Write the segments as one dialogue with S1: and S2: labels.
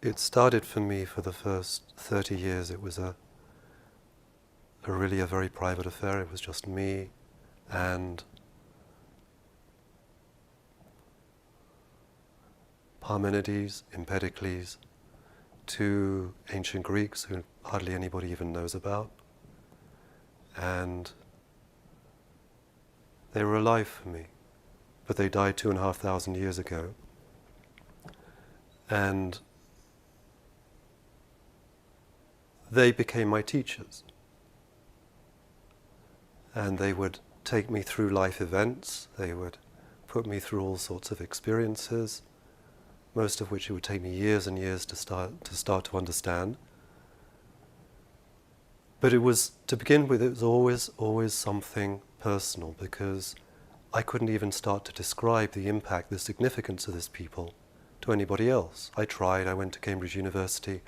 S1: it started for me for the first 30 years. It was really a very private affair. It was just me and Parmenides, Empedocles, two ancient Greeks who hardly anybody even knows about. And they were alive for me, but they died 2,500 years ago. And they became my teachers. And they would take me through life events. They would put me through all sorts of experiences, most of which it would take me years and years to start to understand. But it was, to begin with, it was always something personal, because I couldn't even start to describe the impact, the significance of this people to anybody else. I tried. I went to Cambridge University.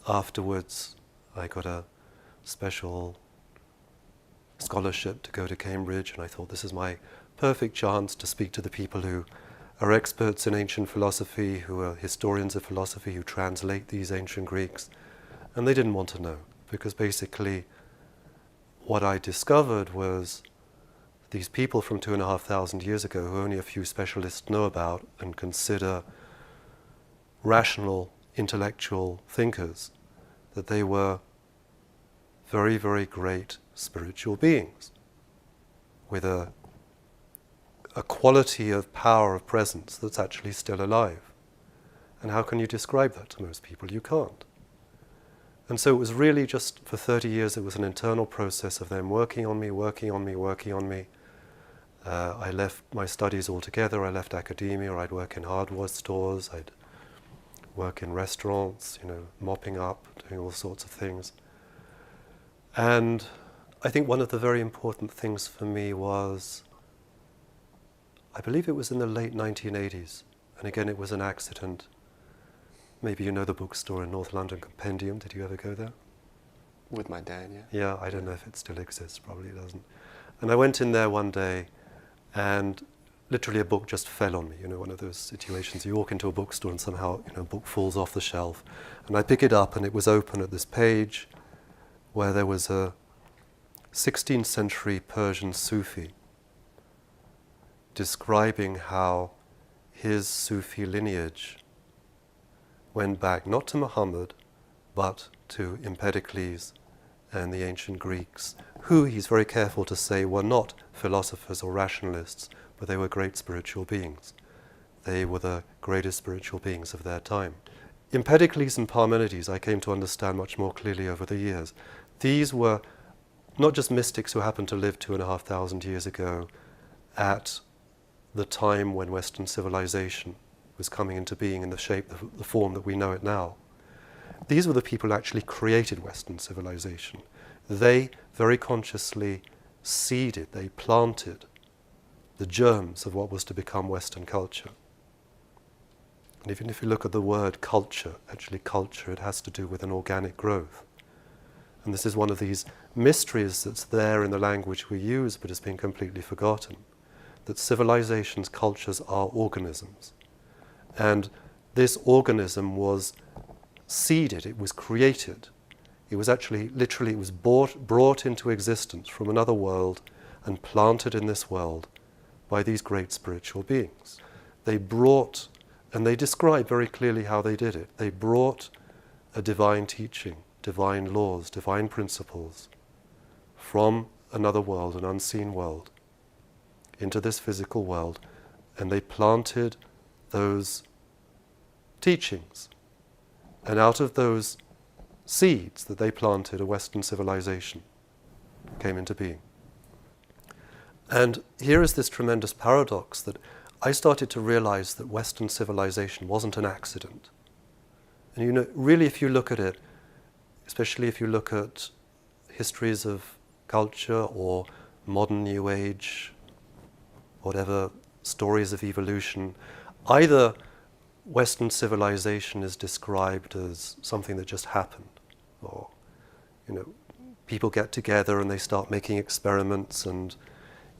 S1: Afterwards, I got a special scholarship to go to Cambridge, and I thought, this is my perfect chance to speak to the people who are experts in ancient philosophy, who are historians of philosophy, who translate these ancient Greeks. And they didn't want to know, because basically what I discovered was these people from 2,500 years ago, who only a few specialists know about and consider rational, intellectual thinkers, that they were very, very great spiritual beings with a quality of power of presence that's actually still alive. And how can you describe that to most people? You can't. And so it was really just for 30 years, it was an internal process of them working on me, working on me, working on me. I left my studies altogether. I left academia. I'd work in hardware stores. I'd work in restaurants, mopping up, doing all sorts of things. And I think one of the very important things for me was, I believe it was in the late 1980s, and again it was an accident. Maybe you know the bookstore in North London, Compendium. Did you ever go there?
S2: With my dad, yeah.
S1: Yeah, I don't know if it still exists, probably it doesn't. And I went in there one day, and literally a book just fell on me, one of those situations. You walk into a bookstore and somehow, a book falls off the shelf. And I pick it up, and it was open at this page where there was a 16th century Persian Sufi describing how his Sufi lineage went back not to Muhammad, but to Empedocles and the ancient Greeks, who, he's very careful to say, were not philosophers or rationalists, but they were great spiritual beings. They were the greatest spiritual beings of their time. Empedocles and Parmenides, I came to understand much more clearly over the years. These were not just mystics who happened to live 2,500 years ago at the time when Western civilization was coming into being in the shape, the form that we know it now. These were the people who actually created Western civilization. They very consciously seeded, they planted the germs of what was to become Western culture. And even if you look at the word culture, actually culture, it has to do with an organic growth. And this is one of these mysteries that's there in the language we use, but has been completely forgotten. That civilizations, cultures are organisms. And this organism was seeded, it was created. It was actually, literally, it was brought into existence from another world and planted in this world by these great spiritual beings. They brought, and they describe very clearly how they did it, they brought a divine teaching, divine laws, divine principles from another world, an unseen world, into this physical world, and they planted those teachings. And out of those seeds that they planted, a Western civilization came into being. And here is this tremendous paradox that I started to realize that Western civilization wasn't an accident. And really if you look at it, especially if you look at histories of culture or modern New Age, whatever stories of evolution, either Western civilization is described as something that just happened, or people get together and they start making experiments and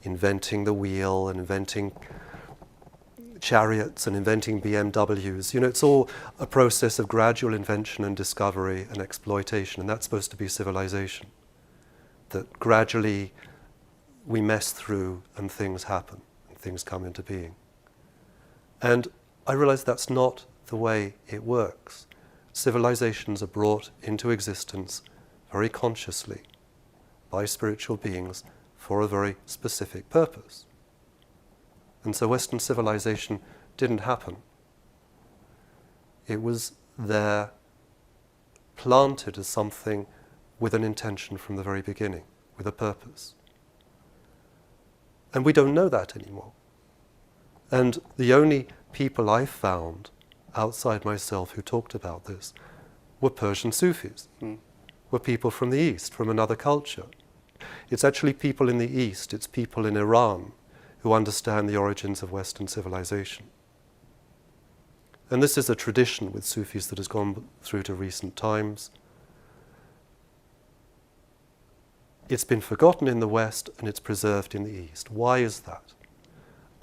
S1: inventing the wheel and inventing chariots and inventing BMWs. It's all a process of gradual invention and discovery and exploitation, and that's supposed to be civilization. That gradually we mess through and things happen, and things come into being. And I realize that's not the way it works. Civilizations are brought into existence very consciously by spiritual beings for a very specific purpose. And so Western civilization didn't happen. It was there, planted as something with an intention from the very beginning, with a purpose. And we don't know that anymore. And the only people I found outside myself who talked about this were Persian Sufis, were people from the East, from another culture. It's actually people in the East, it's people in Iran who understand the origins of Western civilization. And this is a tradition with Sufis that has gone through to recent times. It's been forgotten in the West and it's preserved in the East. Why is that?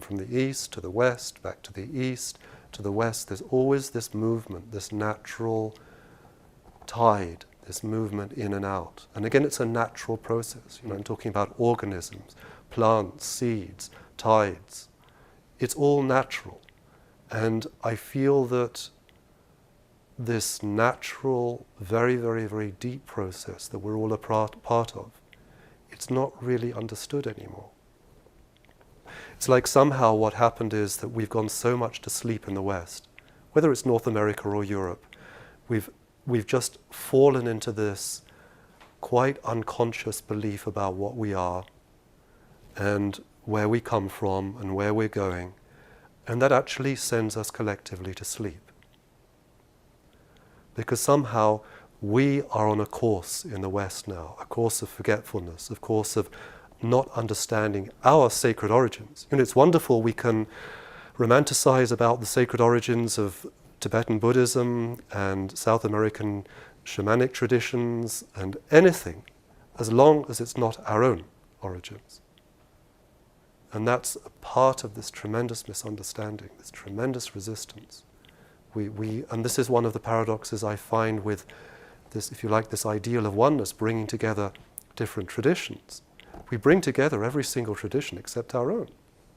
S1: From the East to the West, back to the East to the West, there's always this movement, this natural tide, this movement in and out. And again, it's a natural process. I'm talking about organisms, plants, seeds, tides. It's all natural. And I feel that this natural, very, very, very deep process that we're all a part of, it's not really understood anymore. It's like somehow what happened is that we've gone so much to sleep in the West, whether it's North America or Europe, we've just fallen into this quite unconscious belief about what we are and where we come from and where we're going, and that actually sends us collectively to sleep. Because somehow we are on a course in the West now, a course of forgetfulness, a course of not understanding our sacred origins. It's wonderful we can romanticize about the sacred origins of Tibetan Buddhism and South American shamanic traditions and anything, as long as it's not our own origins. And that's a part of this tremendous misunderstanding, this tremendous resistance. And this is one of the paradoxes I find with this, if you like, this ideal of oneness, bringing together different traditions. We bring together every single tradition except our own,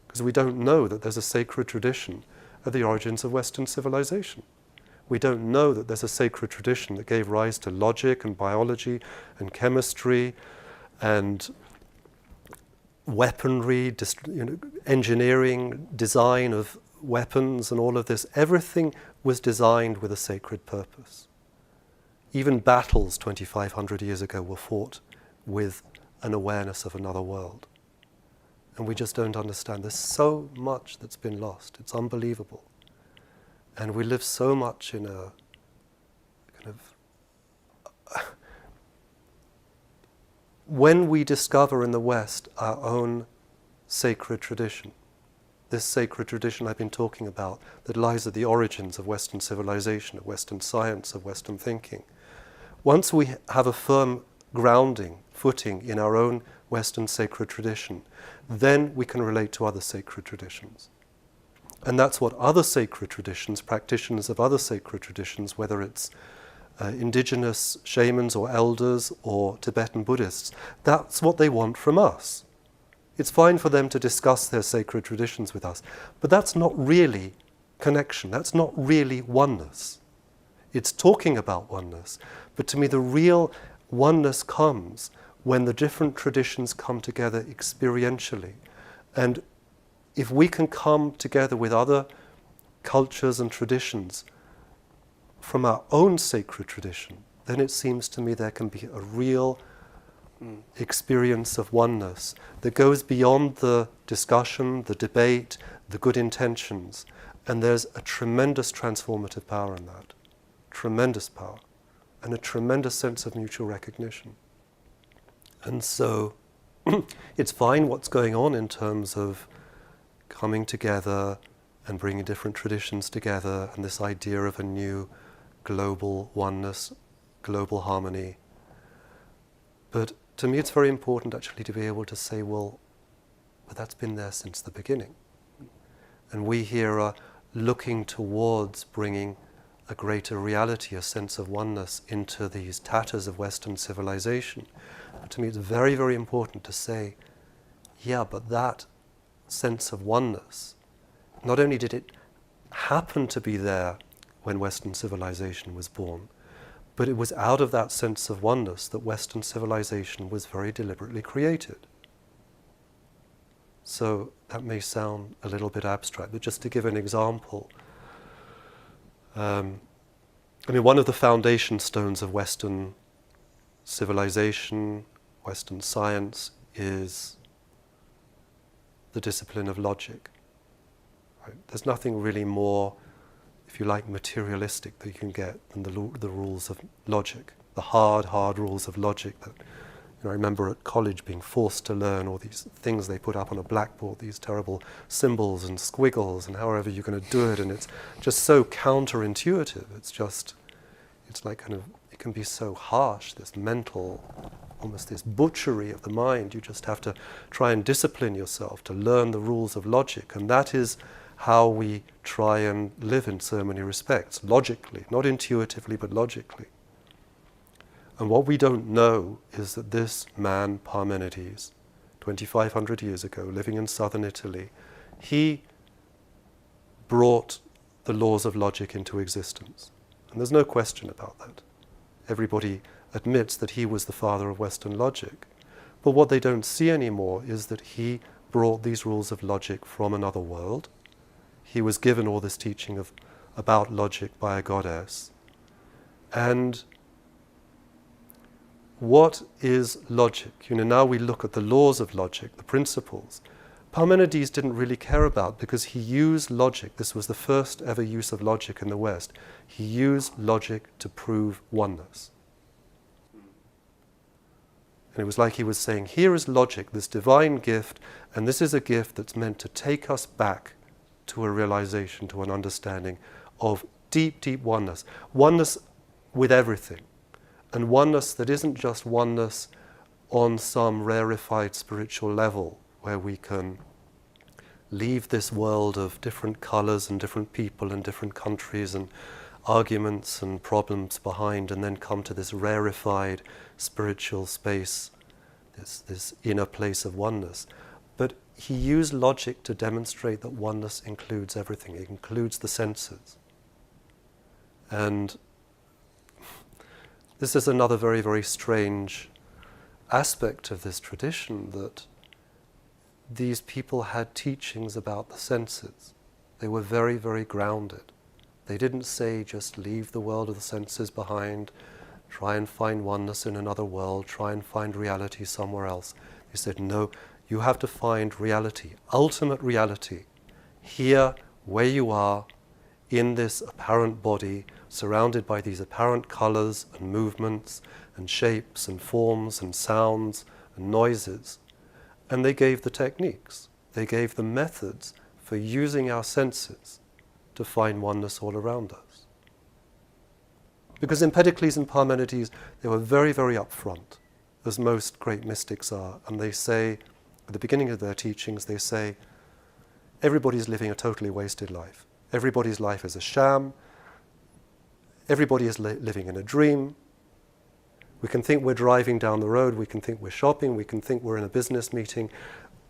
S1: because we don't know that there's a sacred tradition at the origins of Western civilization. We don't know that there's a sacred tradition that gave rise to logic and biology and chemistry and weaponry, engineering, design of weapons and all of this. Everything was designed with a sacred purpose. Even battles 2,500 years ago were fought with an awareness of another world. And we just don't understand. There's so much that's been lost. It's unbelievable. And we live so much in a kind of... When we discover in the West our own sacred tradition, this sacred tradition I've been talking about that lies at the origins of Western civilization, of Western science, of Western thinking, once we have a firm grounding, footing in our own Western sacred tradition, then we can relate to other sacred traditions. And that's what other sacred traditions, practitioners of other sacred traditions, whether it's indigenous shamans or elders or Tibetan Buddhists, that's what they want from us. It's fine for them to discuss their sacred traditions with us, but that's not really connection, that's not really oneness. It's talking about oneness, but to me the real oneness comes when the different traditions come together experientially. And if we can come together with other cultures and traditions from our own sacred tradition, then it seems to me there can be a real experience of oneness that goes beyond the discussion, the debate, the good intentions. And there's a tremendous transformative power in that. Tremendous power. And a tremendous sense of mutual recognition. And so it's fine what's going on in terms of coming together and bringing different traditions together and this idea of a new global oneness, global harmony. But to me it's very important actually to be able to say, well, but that's been there since the beginning. And we here are looking towards bringing a greater reality, a sense of oneness into these tatters of Western civilization. But to me, it's very, very important to say, yeah, but that sense of oneness, not only did it happen to be there when Western civilization was born, but it was out of that sense of oneness that Western civilization was very deliberately created. So that may sound a little bit abstract, but just to give an example, one of the foundation stones of Western civilization, Western science, is the discipline of logic. Right? There's nothing really more, if you like, materialistic that you can get than the rules of logic, the hard rules of logic that, I remember at college being forced to learn all these things they put up on a blackboard, these terrible symbols and squiggles and however you're going to do it, and it's just so counterintuitive. It's like it can be so harsh, this mental, almost this butchery of the mind. You just have to try and discipline yourself to learn the rules of logic, and that is how we try and live in so many respects, logically, not intuitively, but logically. And what we don't know is that this man, Parmenides, 2,500 years ago, living in southern Italy, he brought the laws of logic into existence. And there's no question about that. Everybody admits that he was the father of Western logic. But what they don't see anymore is that he brought these rules of logic from another world. He was given all this teaching about logic by a goddess. And what is logic? Now we look at the laws of logic, the principles. Parmenides didn't really care about, because he used logic. This was the first ever use of logic in the West. He used logic to prove oneness. And it was like he was saying, here is logic, this divine gift, and this is a gift that's meant to take us back to a realization, to an understanding of deep, deep oneness. Oneness with everything. And oneness that isn't just oneness on some rarefied spiritual level where we can leave this world of different colors and different people and different countries and arguments and problems behind and then come to this rarefied spiritual space, this inner place of oneness. But he used logic to demonstrate that oneness includes everything. It includes the senses. And this is another very, very strange aspect of this tradition, that these people had teachings about the senses. They were very, very grounded. They didn't say just leave the world of the senses behind, try and find oneness in another world, try and find reality somewhere else. They said, no, you have to find reality, ultimate reality, here where you are, in this apparent body, surrounded by these apparent colors and movements and shapes and forms and sounds and noises. And they gave the techniques, they gave the methods for using our senses to find oneness all around us. Because Empedocles and Parmenides, they were very, very upfront, as most great mystics are, and they say, at the beginning of their teachings, they say, everybody's living a totally wasted life. Everybody's life is a sham. Everybody is living in a dream. We can think we're driving down the road. We can think we're shopping. We can think we're in a business meeting.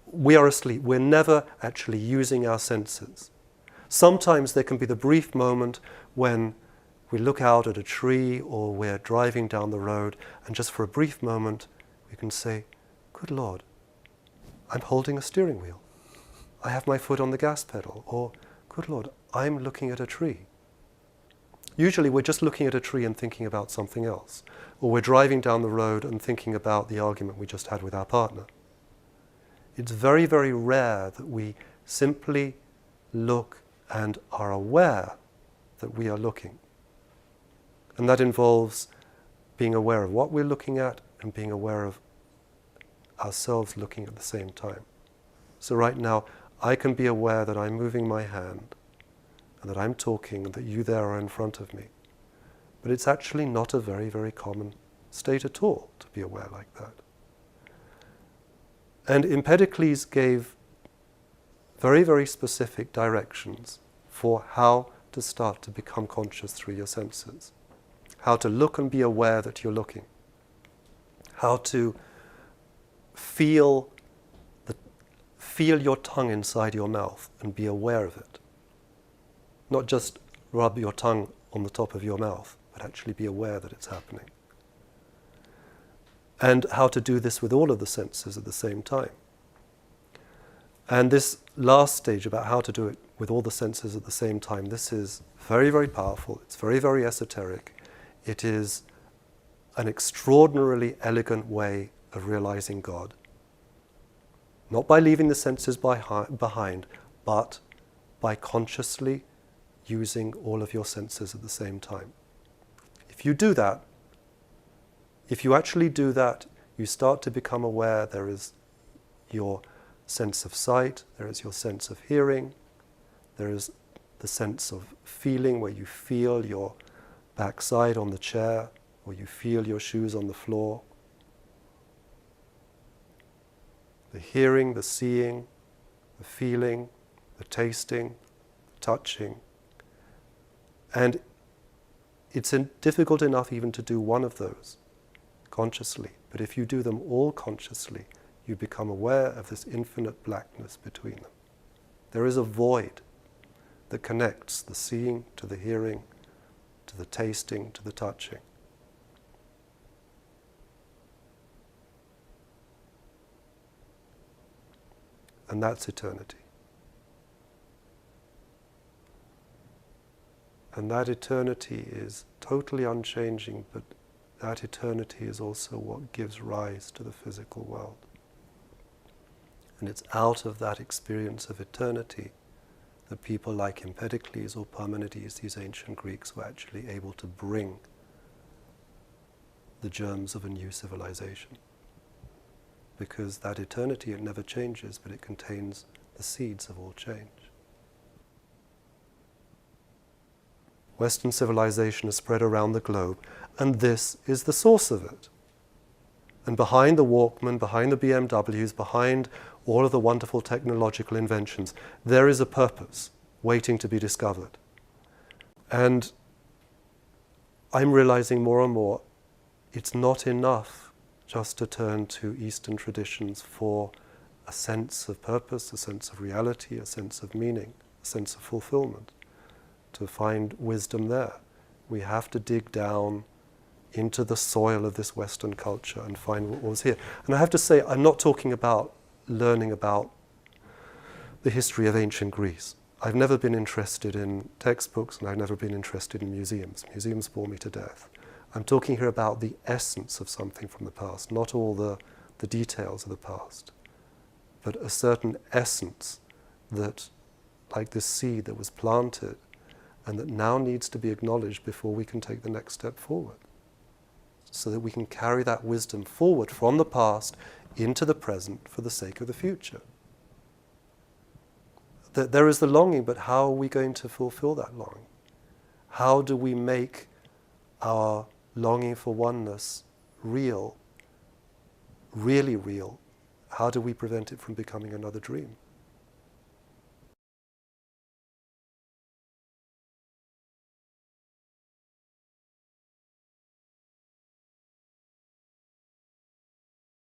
S1: We are asleep. We're never actually using our senses. Sometimes there can be the brief moment when we look out at a tree or we're driving down the road, and just for a brief moment we can say, good Lord, I'm holding a steering wheel. I have my foot on the gas pedal. Or, good Lord, I'm looking at a tree. Usually we're just looking at a tree and thinking about something else. Or we're driving down the road and thinking about the argument we just had with our partner. It's very, very rare that we simply look and are aware that we are looking. And that involves being aware of what we're looking at and being aware of ourselves looking at the same time. So right now, I can be aware that I'm moving my hand and that I'm talking and that you there are in front of me. But it's actually not a very, very common state at all to be aware like that. And Empedocles gave very, very specific directions for how to start to become conscious through your senses. How to look and be aware that you're looking. How to feel your tongue inside your mouth and be aware of it. Not just rub your tongue on the top of your mouth, but actually be aware that it's happening. And how to do this with all of the senses at the same time. And this last stage about how to do it with all the senses at the same time, this is very, very powerful. It's very, very esoteric. It is an extraordinarily elegant way of realizing God. Not by leaving the senses behind, but by consciously using all of your senses at the same time. If you do that, if you actually do that, you start to become aware. There is your sense of sight, there is your sense of hearing, there is the sense of feeling where you feel your backside on the chair, or you feel your shoes on the floor. The hearing, the seeing, the feeling, the tasting, the touching. And it's difficult enough even to do one of those consciously, but if you do them all consciously, you become aware of this infinite blackness between them. There is a void that connects the seeing to the hearing, to the tasting, to the touching. And that's eternity. And that eternity is totally unchanging, but that eternity is also what gives rise to the physical world. And it's out of that experience of eternity that people like Empedocles or Parmenides, these ancient Greeks, were actually able to bring the germs of a new civilization. Because that eternity, it never changes, but it contains the seeds of all change. Western civilization has spread around the globe, and this is the source of it. And behind the Walkman, behind the BMWs, behind all of the wonderful technological inventions, there is a purpose waiting to be discovered. And I'm realizing more and more, it's not enough just to turn to Eastern traditions for a sense of purpose, a sense of reality, a sense of meaning, a sense of fulfillment. To find wisdom there, we have to dig down into the soil of this Western culture and find what was here. And I have to say, I'm not talking about learning about the history of ancient Greece. I've never been interested in textbooks, and I've never been interested in museums. Museums bore me to death. I'm talking here about the essence of something from the past, not all the details of the past, but a certain essence that, like this seed that was planted, and that now needs to be acknowledged before we can take the next step forward, so that we can carry that wisdom forward from the past into the present for the sake of the future. There is the longing, but how are we going to fulfill that longing? How do we make our longing for oneness real, really real? How do we prevent it from becoming another dream?